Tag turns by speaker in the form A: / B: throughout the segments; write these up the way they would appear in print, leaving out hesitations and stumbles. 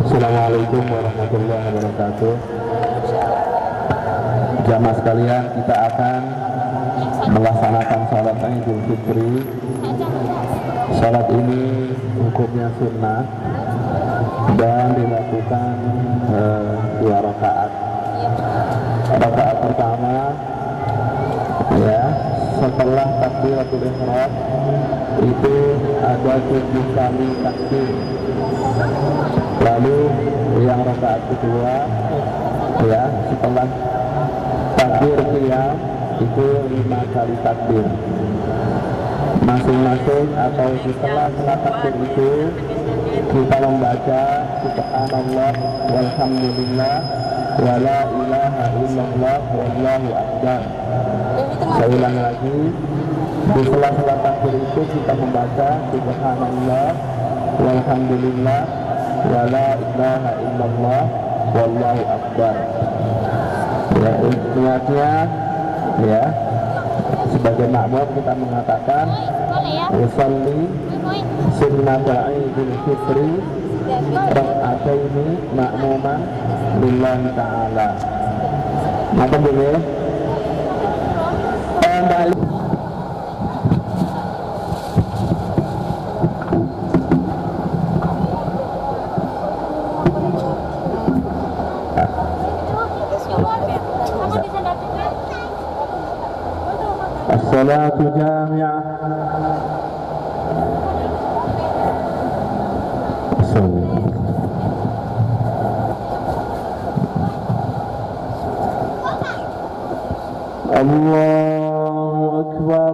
A: Assalamualaikum warahmatullahi wabarakatuh. Jamaah sekalian, kita akan melaksanakan sholat Idul Fitri. Sholat ini hukumnya sunnah dan dilakukan 2 rakaat. Rakaat pertama ya, setelah takbiratul ihram itu ada 7 kali takbir. Lalu yang rakaat kedua ya, setelah takbir qiyam itu 5 kali takbir. Masing-masing atau setelah takbir itu kita membaca subhanallah walhamdulillah wala ilaha illallah wallahu akbar. Saya ulang lagi, di sela-sela takbir itu kita membaca subhanallah walhamdulillah wala ilaha illallah wallahu akbar. Ya, niatnya ya sebagai makmum kita mengatakan usolli sunnata Idul Fitri raka'ataini ma'muman lillahi ta'ala. Apa boleh? As-salatu jami'ah. Allahu Akbar.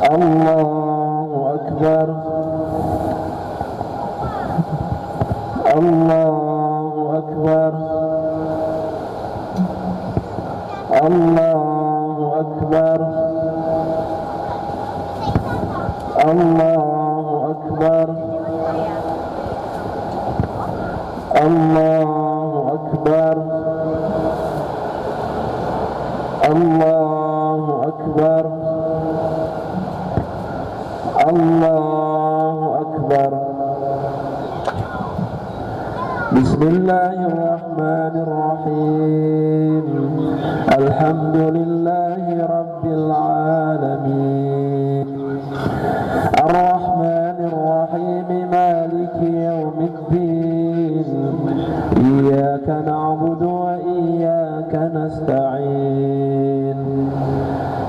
A: Allahu Akbar. Allahu Akbar. Allahu Akbar. Allahu Akbar. Allahu Akbar. Allahu Akbar. Allahu Akbar. Bismillahirrahmanirrahim. Alhamdulillahi rabbil alamin. Ar-Rahmanir-Rahim, Maliki yawmiddin. Iyyaka na'budu wa iyyaka nasta'in.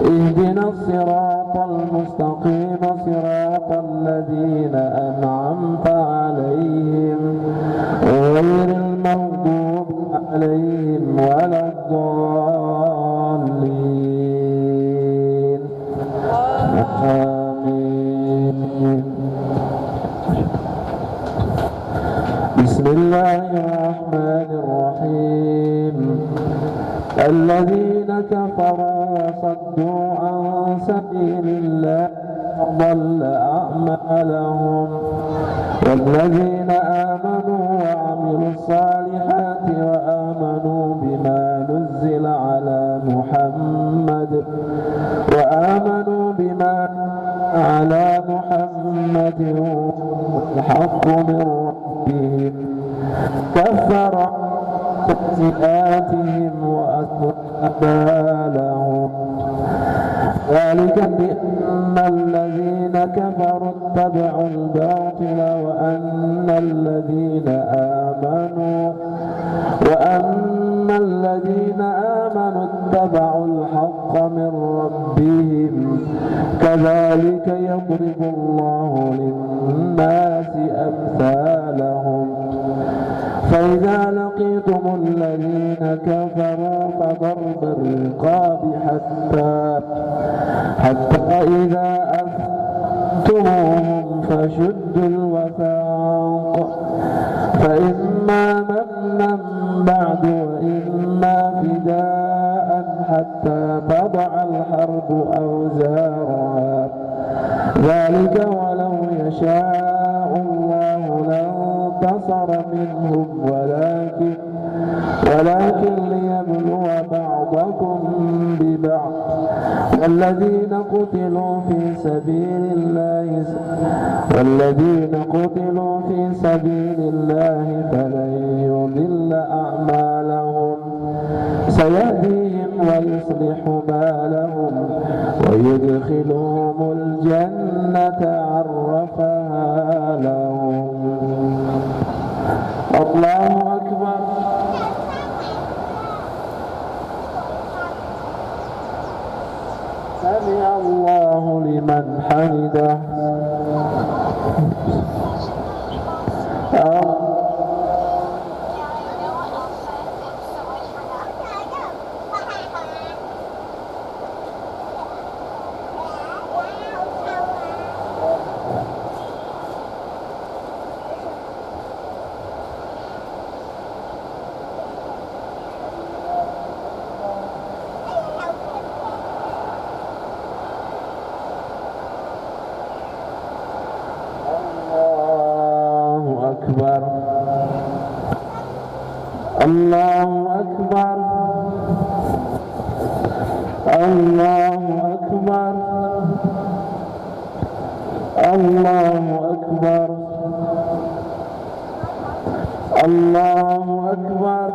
A: Ihdinas siratal mustaqim, siratal ladzina an'amta 'alaihim ghairil maghdubi 'alaihim waladdallin. Amin. Bismillahirrahmanirrahim. Alladzina kafaru wa saddu an sabilillah adalla a'malahum walladzina amanu wa 'amilus salihati wa amanu bima nuzzila 'ala Muhammad wa amanu bima 'ala Muhammadin wal haqqu min rabbihim kaffara سيئاتهم وأصلح بالهم ذلك بأن الذين كفروا اتبعوا الباطل وأن الذين آمنوا اتبعوا الحق من ربهم كذلك يضرب الله للناس أمثالهم فإذا لقيتم الذين كفروا فضرب الرقاب حتى إذا أثخنتموهم فشدوا الوثاق فإما منا بعد وإما فداء حتى تضع الحرب أوزارها ذلك ولو يشاء الله لانتصر منهم ولكن ليبلو بعضكم ببعض والذين قتلوا في سبيل الله فلن يضل أعمالهم سيهديهم ويصلح بالهم ويدخلهم الجنة عرفها لهم. الله أكبر. سمع الله لمن حمده. الله أكبر. الله أكبر. الله أكبر. الله أكبر.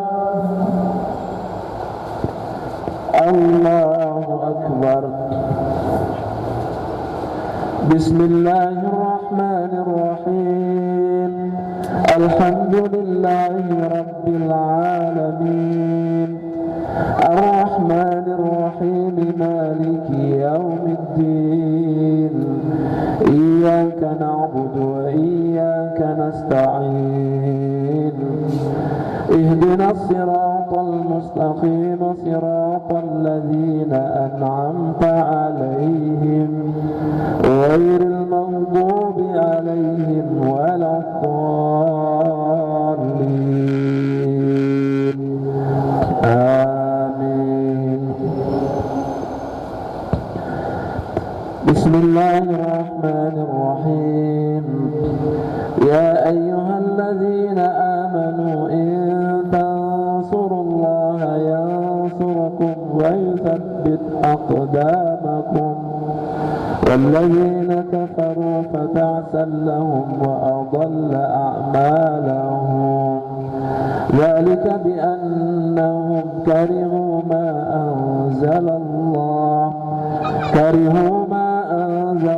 A: الله أكبر. بسم الله الرحمن الرحيم. الحمد لله رب العالمين الرحمن الرحيم مالك يوم الدين إياك نعبد وإياك نستعين اهدنا الصراط المستقيم صراط الذين أنعمت عليهم غير المغضوب عليهم ولا الضالين آمين. بسم الله الرحمن الرحيم. يا أيها الذين آمنوا إن تنصروا الله ينصركم ويثبت أقدامكم والذين كفروا فتعسا لهم وأضل أعمالهم ذلك بأنهم كرهوا ما أنزل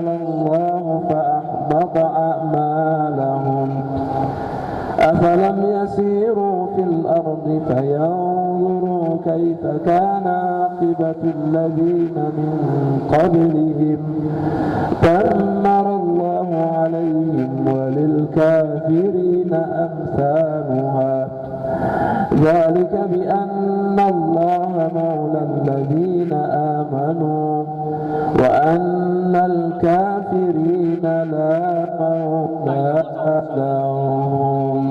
A: الله فأحبط أعمالهم. أفلم يسيروا في الأرض فينظروا كيف كان عاقبة الذين من قبلهم دمر الله عليهم وللكافرين أمثالها ذلك بأن الله مولى الذين آمنوا وأن الكافرين لا مولى لهم.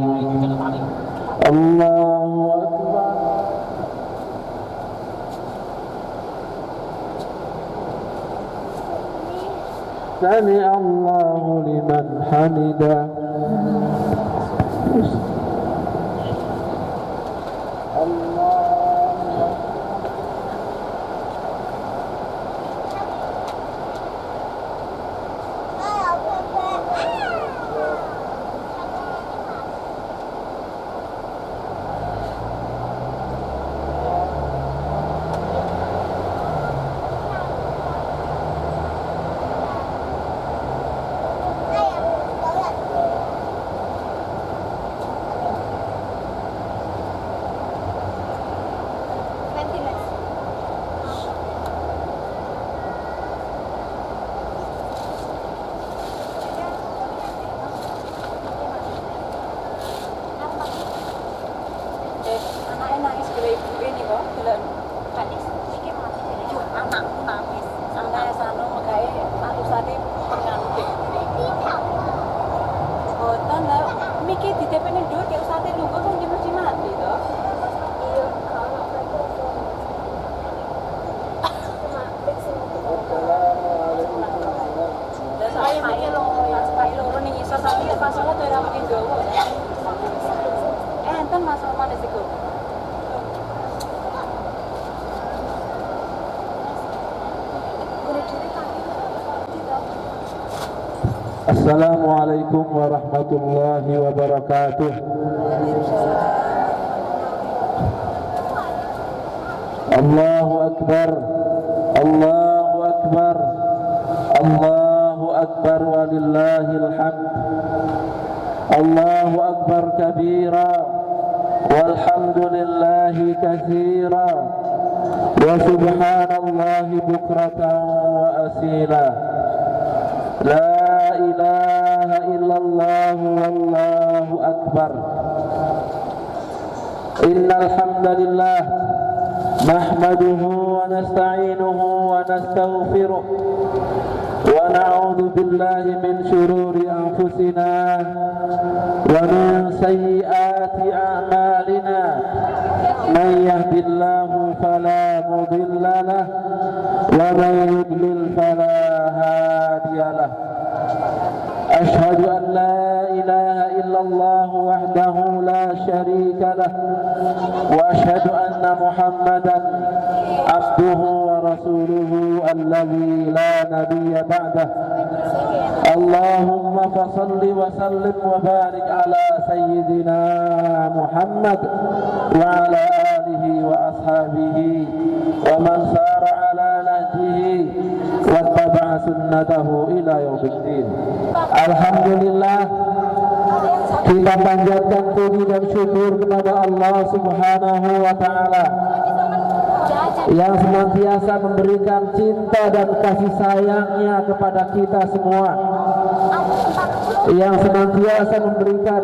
A: الله أكبر. سمع الله لمن حمده. Assalamualaikum warahmatullahi wabarakatuh. Allahu Akbar, Allahu Akbar, Allahu Akbar walillahil hamd. Allahu Akbar kabira walhamdulillahi katsira wa subhanallahi bukratan wa asila. La ilaha illallah wallahu akbar. Innal hamdalillah nahmaduhu wa nasta'inuhu wa nastaghfiruh wa na'udzu billahi min shururi anfusina wa min sayyiati a'malina. Man yahdihillahu fala mudilla lahu wa man yudlil fala hadiya lahu. Ashhadu an la ilaha illallah wahdahu la syarika lah wa ashhadu anna Muhammadan abduhu wa rasuluhu alladzi la nabiyya ba'dah. Allahumma fasalli wa sallim wa barik ala sayyidina Muhammad wa ala alihi wa ashabihi wa man sara ala nahjihi wa taba'a sunnatahu ila yaumiddin. Alhamdulillah, kita panjatkan puji dan syukur kepada Allah Subhanahu wa taala yang senantiasa memberikan cinta dan kasih sayangnya kepada kita semua, yang senantiasa memberikan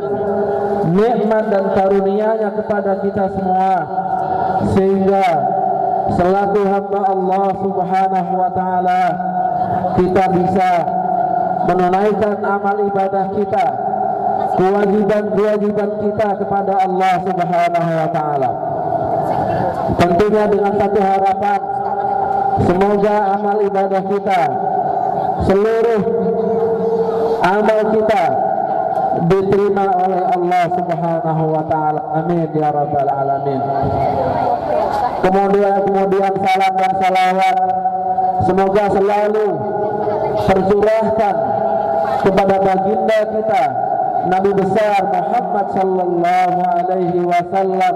A: nikmat dan karunia-Nya kepada kita semua, sehingga selaku hamba Allah Subhanahu wa taala kita bisa menunaikan amal ibadah kita, kewajiban-kewajiban kita kepada Allah Subhanahu wa taala. Tentunya dengan satu harapan, semoga amal ibadah kita, seluruh amal kita diterima oleh Allah Subhanahu wa taala. Amin ya rabbal alamin. Kemudian salam dan salawat semoga selalu tercurahkan kepada baginda kita Nabi besar Muhammad sallallahu alaihi wasallam,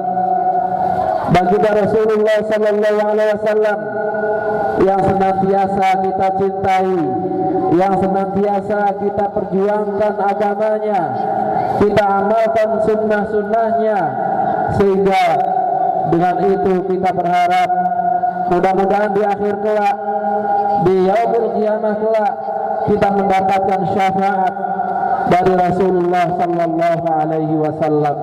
A: baginda Rasulullah sallallahu alaihi wasallam yang senantiasa kita cintai, yang senantiasa kita perjuangkan agamanya, kita amalkan sunnah-sunnahnya, sehingga dengan itu kita berharap mudah-mudahan di akhir kelak, di yaumul qiyamah kelak, kita mendapatkan syafaat dari Rasulullah sallallahu alaihi wasallam.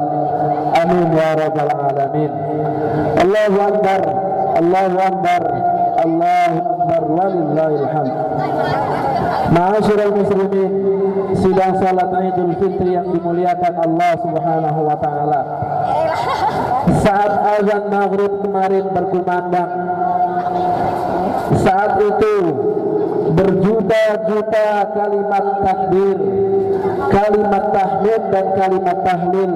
A: Amin ya rabbal alamin. Allahu akbar, Allahu akbar, Allahu akbar walillahil hamd. Ma'asyiral muslimin, sidang salat Idul Fitri yang dimuliakan Allah Subhanahu wa taala. Saat azan maghrib kemarin berkumandang, saat itu berjuta-juta kalimat takbir, kalimat tahmid dan kalimat tahlil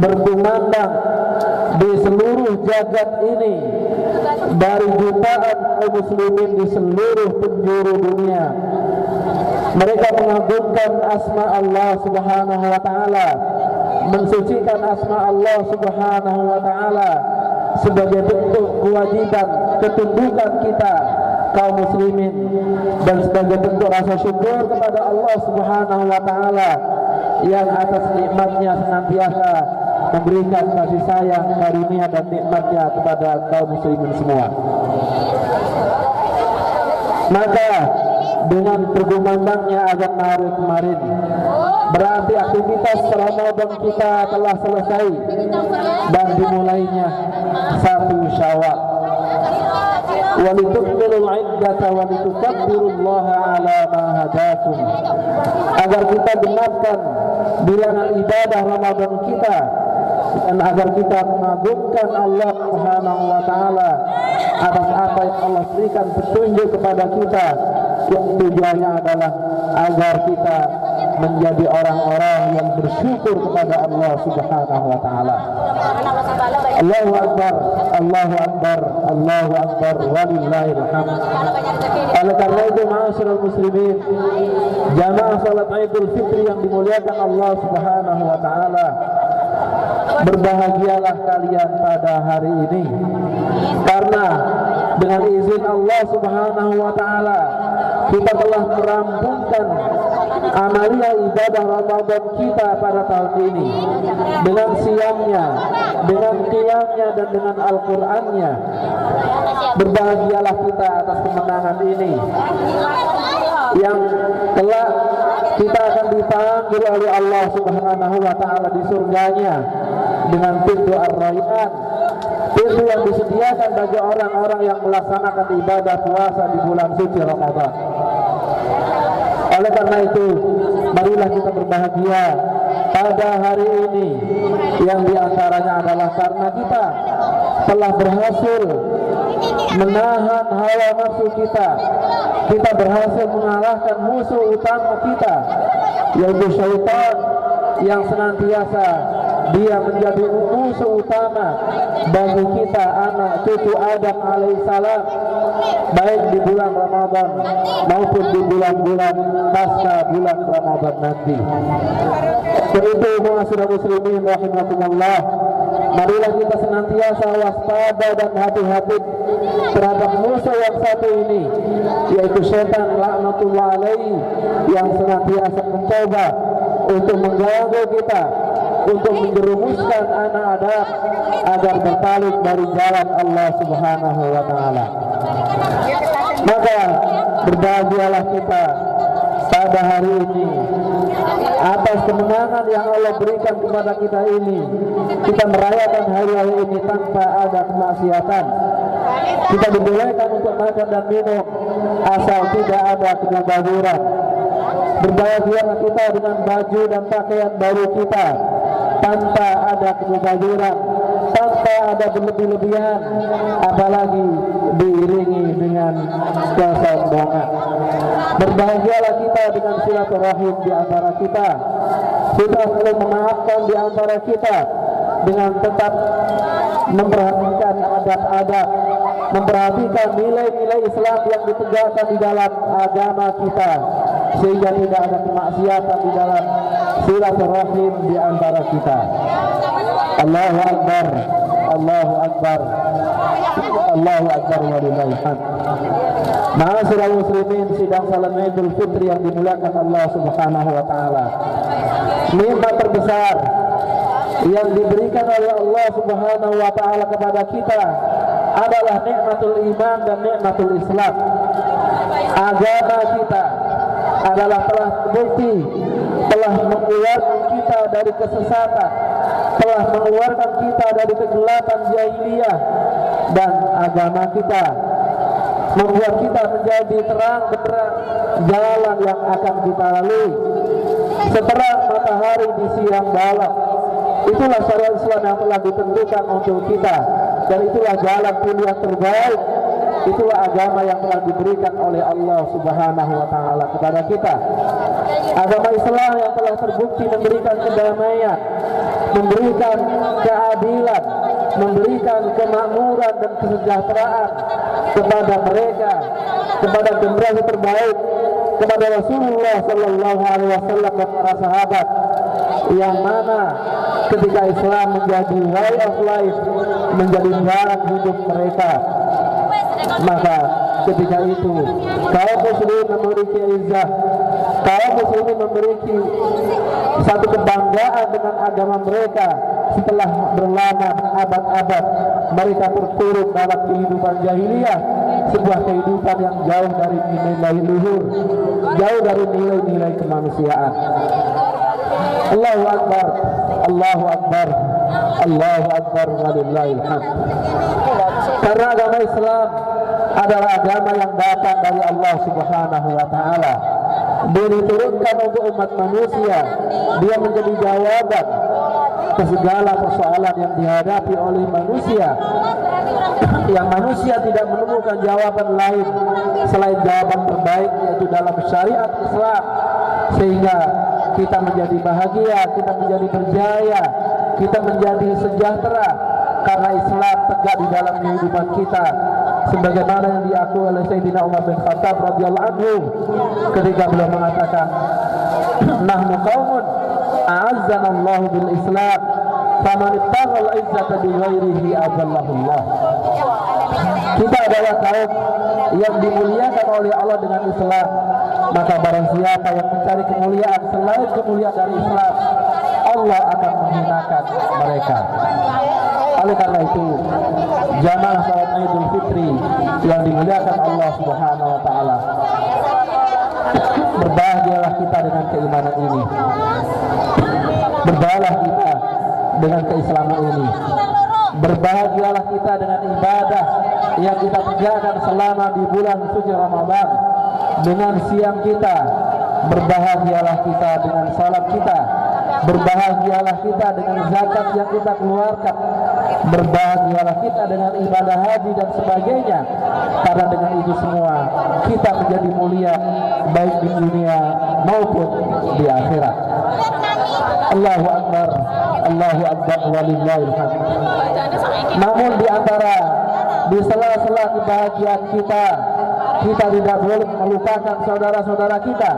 A: berkumandang di seluruh jagat ini, dari jutaan kaum muslimin di seluruh penjuru dunia. Mereka mengagungkan asma Allah Subhanahu wa taala, mensucikan asma Allah Subhanahu wa taala sebagai bentuk kewajiban ketundukan kita kaum muslimin, dan sebagai bentuk rasa syukur kepada Allah Subhanahu wa taala yang atas nikmatnya senantiasa memberikan kasih sayang, karunia dan nikmatnya kepada kaum muslimin semua. Maka dengan berkumandangnya azan maghrib kemarin, berarti aktivitas Ramadan kita telah selesai dan dimulainya 1 Syawal. Walitukmilul iddata walitukabbirullaha ala ma hadakum, agar kita genapkan bilangan ibadah Ramadan kita, dan agar kita mengagungkan Allah Subhanahu wa taala atas apa yang Allah berikan petunjuk kepada kita, yang tujuannya adalah agar kita menjadi orang-orang yang bersyukur kepada Allah Subhanahu wa taala. Allahu Akbar, Allahu Akbar, Allahu Akbar, walillahil hamd. Oleh karena itu, ma'asyiral muslimin, jamaah salat Idul Fitri yang dimuliakan Allah Subhanahu wa taala, berbahagialah kalian pada hari ini, karena dengan izin Allah Subhanahu wa taala kita telah merampungkan amalia ibadah Ramadan kita pada tahun ini dengan siamnya, dengan qiyamnya, dan dengan Al-Qur'annya. Berbahagialah kita atas kemenangan ini yang kelak kita akan dipanggil oleh Allah Subhanahu wa taala di surganya dengan pintu Ar-Rayyan, pintu yang disediakan bagi orang-orang yang melaksanakan ibadah puasa di bulan suci Ramadan. Oleh karena itu, marilah kita berbahagia pada hari ini, yang diantaranya adalah karena kita telah berhasil menahan hawa nafsu kita. Kita berhasil mengalahkan musuh utama kita, yaitu syaitan, yang senantiasa dia menjadi musuh utama bagi kita anak cucu Adam alaihissalam, baik di bulan Ramadan maupun di bulan-bulan pasca bulan Ramadan nanti. Itu ma'asyiral muslimin rahimakumullah, marilah kita senantiasa waspada dan hati-hati terhadap musuh yang satu ini, yaitu setan laknatullah alaihi, yang senantiasa mencoba untuk mengganggu kita, untuk menjerumuskan anak Adam agar berpaling dari jalan Allah Subhanahu wa taala. Maka berbahagialah kita pada hari ini atas kemenangan yang Allah berikan kepada kita ini. Kita merayakan hari-hari ini tanpa ada kemaksiatan. Kita dibolehkan untuk makan dan minum asal tidak ada kemubaziran. Berbahagialah kita dengan baju dan pakaian baru kita tanpa ada kemubaziran, tanpa ada berlebih-lebihan, apalagi diiringi dengan kesombongan. Berbahagialah kita dengan silaturahim di antara kita. Kita perlu memaafkan di antara kita dengan tetap memperhatikan adab-adab, memperhatikan nilai-nilai Islam yang ditegakkan di dalam agama kita, sehingga tidak ada kemaksiatan di dalam silaturahim di antara kita. Allahu Akbar, Allahu Akbar, Allahu Akbar, walillahil hamd. Ma'asyiral muslimin, sidang salat Idul Fitri yang dimuliakan Allah Subhanahu wa taala, nikmat terbesar yang diberikan oleh Allah Subhanahu wa taala kepada kita adalah nikmatul iman dan nikmatul Islam. Agama kita adalah telah terbukti telah mengeluarkan kita dari kesesatan, telah mengeluarkan kita dari kegelapan jahiliyah, dan agama kita membuat kita menjadi terang benderang jalan yang akan kita lalui seterang matahari di siang malam. Itulah syariat Islam yang telah ditentukan untuk kita, dan itulah jalan pilihan terbaik. Itulah agama yang telah diberikan oleh Allah Subhanahu wa taala kepada kita. Agama Islam yang telah terbukti memberikan kedamaian, memberikan keadilan, memberikan kemakmuran dan kesejahteraan kepada mereka, kepada generasi terbaik, kepada Rasulullah sallallahu alaihi wasallam dan para sahabat, yang mana ketika Islam menjadi way of life, menjadi jalan hidup mereka, maka ketika itu kaum muslimin memiliki izzah, kaum muslimin memiliki satu kebanggaan dengan agama mereka. Setelah berlama abad-abad mereka terpuruk dalam kehidupan jahiliyah, sebuah kehidupan yang jauh dari nilai luhur, jauh dari nilai-nilai kemanusiaan. Allahu Akbar, Allahu Akbar, Allahu Akbar, walillahil hamd. Karena agama Islam adalah agama yang datang dari Allah Subhanahu wa taala. Dia diturunkan untuk umat manusia. Dia menjadi jawaban ke segala persoalan yang dihadapi oleh manusia, yang manusia tidak menemukan jawaban lain selain jawaban terbaik, yaitu dalam syariat Islam. Sehingga kita menjadi bahagia, kita menjadi berjaya, kita menjadi sejahtera karena Islam tegak di dalam kehidupan kita, sebagaimana yang diakui oleh Sayyidina Umar bin Khattab radhiyallahu anhu ketika beliau mengatakan, nahnu qaumun a'azzana Allah bil Islam, faman ittaghal izzata bi ghairihi adallahu Allah. Kita adalah kaum yang dimuliakan oleh Allah dengan Islam, maka barang siapa yang mencari kemuliaan selain kemuliaan dari Islam, Allah akan menghinakan mereka. Oleh karena itu, jamaah salat Idul Fitri yang dimuliakan Allah Subhanahu wa taala, berbahagialah kita dengan keimanan ini. Berbahagialah kita dengan keislaman ini. Berbahagialah kita dengan ibadah yang kita tegakkan selama di bulan suci Ramadan dengan siang kita. Berbahagialah kita dengan salat kita. Berbahagialah kita dengan zakat yang kita keluarkan. Berbahagialah kita dengan ibadah haji dan sebagainya, karena dengan itu semua kita menjadi mulia baik di dunia maupun di akhirat. Allahu Akbar, Allahu Akbar, walillahil hamd. Namun di antara di sela-sela kebahagiaan kita tidak boleh melupakan saudara-saudara kita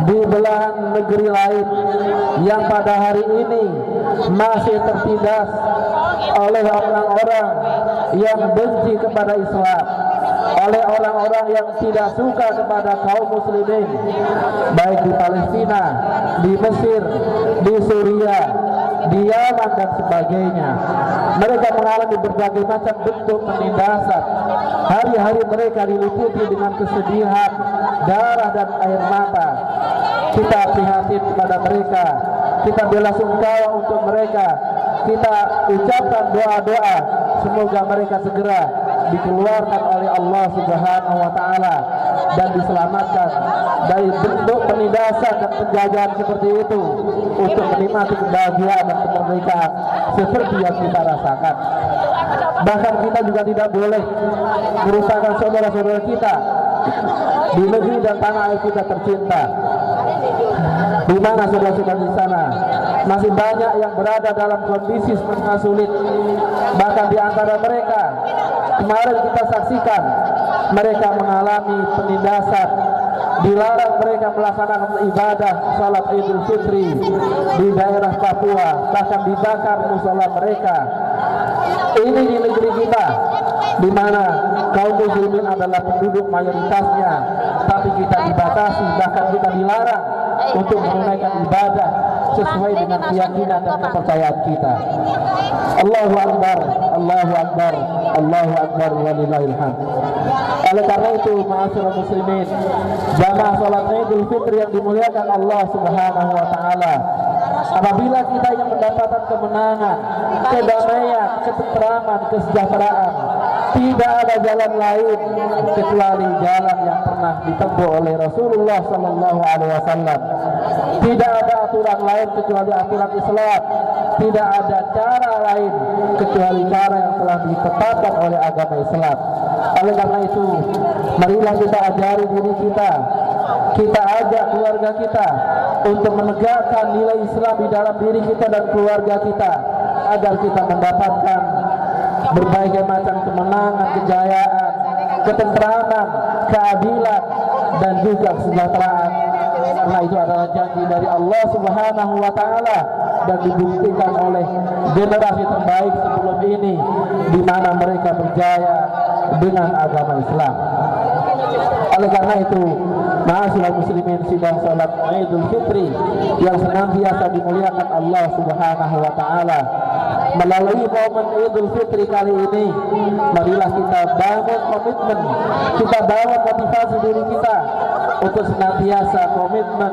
A: di belahan negeri lain yang pada hari ini masih tertindas oleh orang-orang yang benci kepada Islam, oleh orang-orang yang tidak suka kepada kaum muslimin, baik di Palestina, di Mesir, di Suriah, di Yaman dan sebagainya. Mereka mengalami berbagai macam bentuk penindasan. Hari-hari mereka diliputi dengan kesedihan, darah dan air mata. Kita prihatin kepada mereka, kita belasungkawa untuk mereka, kita ucapkan doa-doa semoga mereka segera dikeluarkan oleh Allah Subhanahu wa taala dan diselamatkan dari bentuk penindasan dan penjajahan seperti itu, untuk menikmati kebahagiaan dan kemerdekaan seperti yang kita rasakan. Bahkan kita juga tidak boleh merupakan saudara-saudara kita di negeri dan tanah air kita tercinta, di mana saudara-saudara di sana masih banyak yang berada dalam kondisi sangat sulit. Bahkan di antara mereka kemarin kita saksikan mereka mengalami penindasan, dilarang mereka melaksanakan ibadah salat Idul Fitri di daerah Papua, bahkan dibakar musala mereka. Ini di negeri kita, di mana kaum muslimin adalah penduduk mayoritasnya, tapi kita dibatasi, bahkan kita dilarang untuk menunaikan ibadah sesuai dengan keyakinan dan kepercayaan kita. Allahu Akbar, Allahu Akbar, Allahu Akbar, walillahil hamd. Oleh karena itu, ma'asyiral muslimin, jamaah salat Idul Fitri yang dimuliakan Allah Subhanahu wa taala, apabila kita ingin mendapatkan kemenangan, kedamaian, ketenteraman, kesejahteraan, tidak ada jalan lain kecuali jalan yang pernah ditempuh oleh Rasulullah sallallahu alaihi wasallam. Tidak ada aturan lain kecuali aturan Islam. Tidak ada cara lain kecuali cara yang telah ditetapkan oleh agama Islam. Oleh karena itu, marilah kita ajari diri kita, kita ajak keluarga kita untuk menegakkan nilai Islam di dalam diri kita dan keluarga kita, agar kita mendapatkan berbagai macam kemenangan, kejayaan, ketenteraman, keadilan, dan juga kesejahteraan. Karena itu adalah janji dari Allah Subhanahu wa taala dan dibuktikan oleh generasi terbaik sebelum ini, di mana mereka berjaya dengan agama Islam. Oleh karena itu, ma'asyiral muslimin, sidang salat Idul Fitri yang senantiasa dimuliakan Allah Subhanahu wa taala, melalui momen Idul Fitri kali ini, marilah kita bangun komitmen, kita bangun motivasi diri kita untuk senantiasa komitmen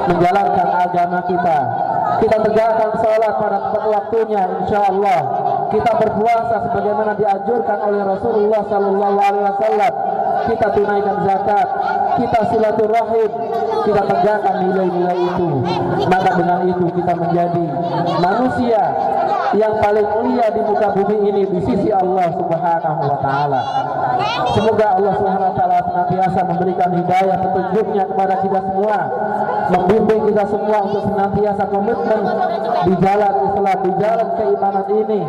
A: menjalankan agama kita. Kita tegakkan salat pada tepat waktunya, insyaallah. Kita berpuasa sebagaimana dianjurkan oleh Rasulullah sallallahu alaihi wasallam. Kita tunaikan zakat, kita silaturahim, kita tegakkan nilai-nilai itu. Maka dengan itu kita menjadi manusia yang paling mulia di muka bumi ini di sisi Allah Subhanahu wa taala. Semoga Allah Subhanahu wa taala senantiasa memberikan hidayah petunjuknya kepada kita semua, membimbing kita semua untuk senantiasa komitmen di jalan Islam, di jalan keimanan ini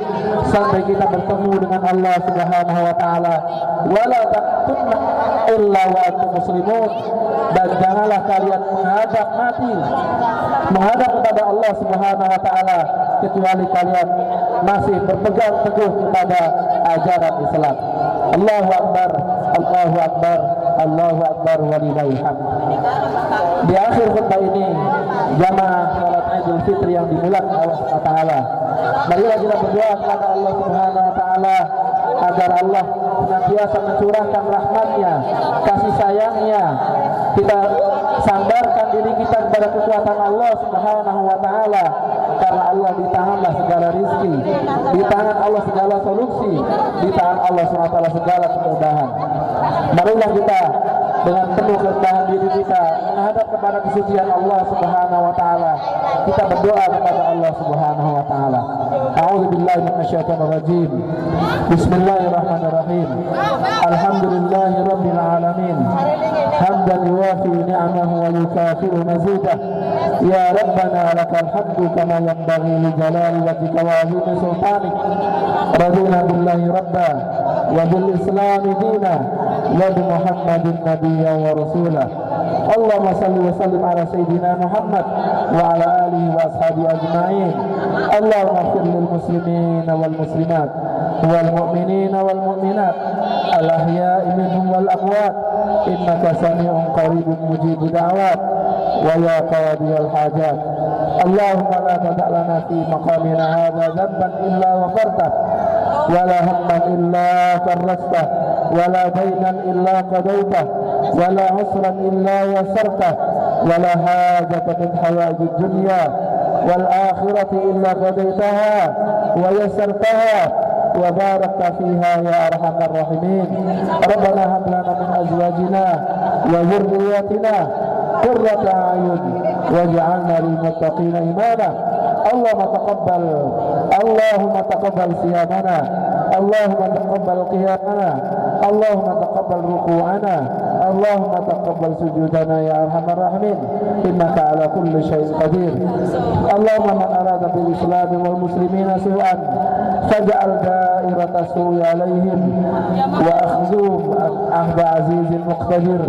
A: sampai kita bertemu dengan Allah Subhanahu wa taala. Wala taqutunna illa wa antum muslimun, dan janganlah kalian menghadap mati, menghadap kepada Allah Subhanahu wa taala kecuali kalian masih berpegang teguh kepada ajaran Islam. Allahu akbar, Allahu akbar, Allahu akbar walillahil hamd. Di akhir khutbah ini jamaah salat Idul Fitri yang dimuliakan Allah Subhanahu wa taala, marilah kita berdoa kepada Allah Subhanahu wa taala agar Allah senantiasa mencurahkan rahmat-Nya, kasih sayang-Nya. Kita sandarkan diri kita kepada kekuatan Allah Subhanahu wa taala, karena Allah di tanganlah segala rizki, di tangan Allah segala solusi, di tangan Allah Subhanahu wa taala segala kemudahan. Marilah kita dengan penuh kerendahan diri kita menghadap kepada kesucian Allah Subhanahu wa taala. Kita berdoa kepada Allah Subhanahu wa taala. A'udzubillahi minasyaitonir rajim. Bismillahirrahmanirrahim. Alhamdulillahirabbil alamin. Hamdan yuwafi ni'amahu wa yukafi'u mazidah. Ya Rabbana lakal hamdu kama yanbaghi li jalali wajhika wa 'azimi sultanik. Radina billahi rabba wa bil islam dina wa bi Muhammadin nabiyyan wa rasulah. Allahumma salli wa sallim ala sayyidina Muhammad wa ala alihi wa ashabihi ajma'in. Allahumma ighfir lil muslimin wal muslimat wal mu'minin wal mu'minat al ahya'i minhum wal amwat innaka sami'un qaribun mujibud da'wat wa ya qadiyal hajat. Allahumma la tada' lana fi maqamina hadha dhanban illa ghafartah wa la hamman illa farrajtah wa la daynan illa qadaytah wa la usran illa yasartah wa la hajatan min hawaijid dunya wal akhirati illa qadaytaha wa yasartaha wa barakta fiha ya arhamar rahimin. Rabbana hab lana min azwajina wa dhurriyyatina qurrata a'yun waj'alna lil muttaqina imama. Allahumma taqabbal siyamana, Allahumma taqabbal qiyamana, Allahumma taqabbal ruku'ana, Allahumma taqabbal sujudana ya arhamar rahimin, innaka ala kulli syai'in qadir. Allahumma man arada bil islam wal muslimina su'an faj'al da'irata su'i alaihim wa akhzum ahda azizin muqtadir,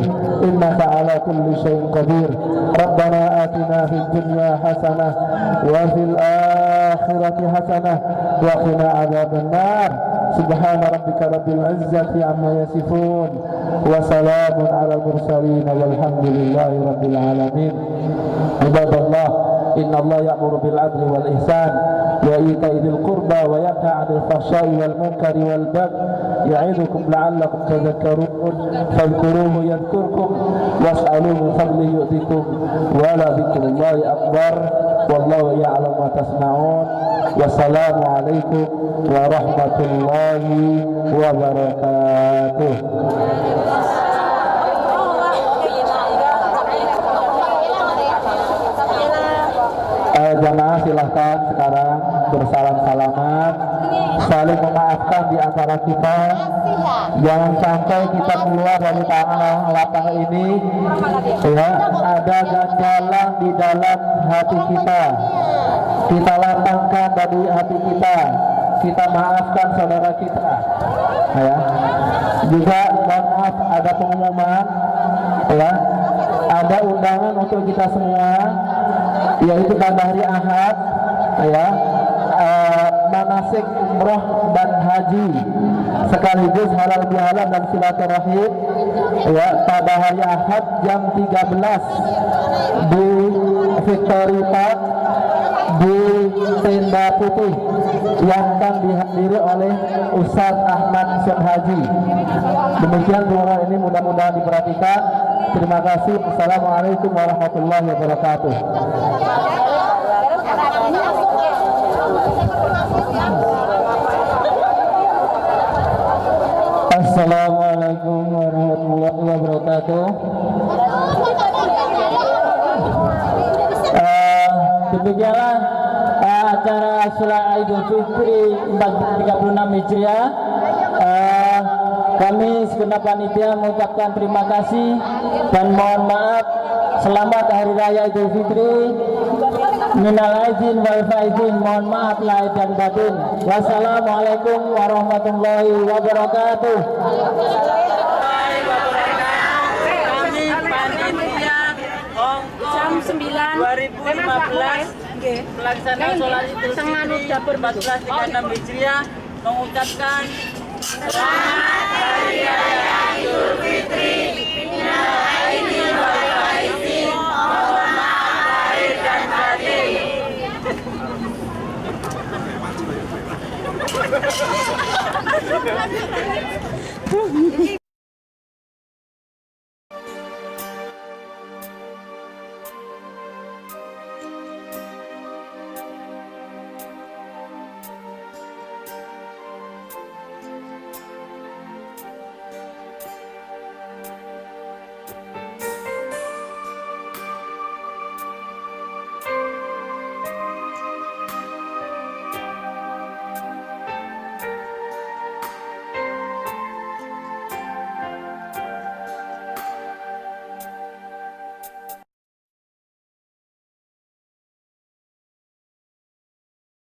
A: innaka ala kulli syai'in qadir. Rabbana atina fid dunya hasanah wa fil akhirati hasanah wa qina adzaban nar. Subhana rabbika rabbil izzati amma yasifun wa salamun ala mursalin walhamdulillahi rabbil alamin. Ibadallah, inna Allah ya'muru bil adli wal ihsan wa ita'i dzil qurba wa yanha 'anil fahsya'i wal munkari wal baghi ya'idukum la'allakum tadhakkarun fadhkuruhu yadhkurkum was'aluhu min fadlihi yu'tikum wa la dzikrullahi akbar wallahu ya'lamu ma tasna'un. Wassalamu alaikum warahmatullahi wabarakatuh. Jamaah silahkan sekarang bersalam-salaman, saling memaafkan di antara kita. Jangan sampai kita keluar dari tanah lapang ini ya ada ganjalan di dalam hati kita. Kita lapangkan dari hati kita, kita maafkan saudara kita ya. Juga maaf ada pengumuman ya, ada undangan untuk kita semua, yaitu pada hari Ahad ya, manasik umroh dan haji sekaligus halal bihalal dan silaturahim ya, pada hari Ahad jam 13 di Victory Park di Tenda Putih yang akan dihadiri oleh Ustaz Ahmad Syed Haji. Demikian doa ini mudah-mudahan diperhatikan. Terima kasih. Assalamualaikum warahmatullahi wabarakatuh. Assalamualaikum warahmatullahi wabarakatuh. Demikianlah acara Salat Idul Fitri 1436 Hijriah. Kami segenap panitia mengucapkan terima kasih dan mohon maaf. Selamat Hari Raya Idul Fitri. Minal aizin wal faizin, mohon maaf lahir dan batin. Wassalamualaikum warahmatullahi wabarakatuh.
B: Kami panitia Hongkong 2015 pelaksanaan sholat Idul Fitri 1436 Hijriah mengucapkan Selamat Hari Raya Idul Fitri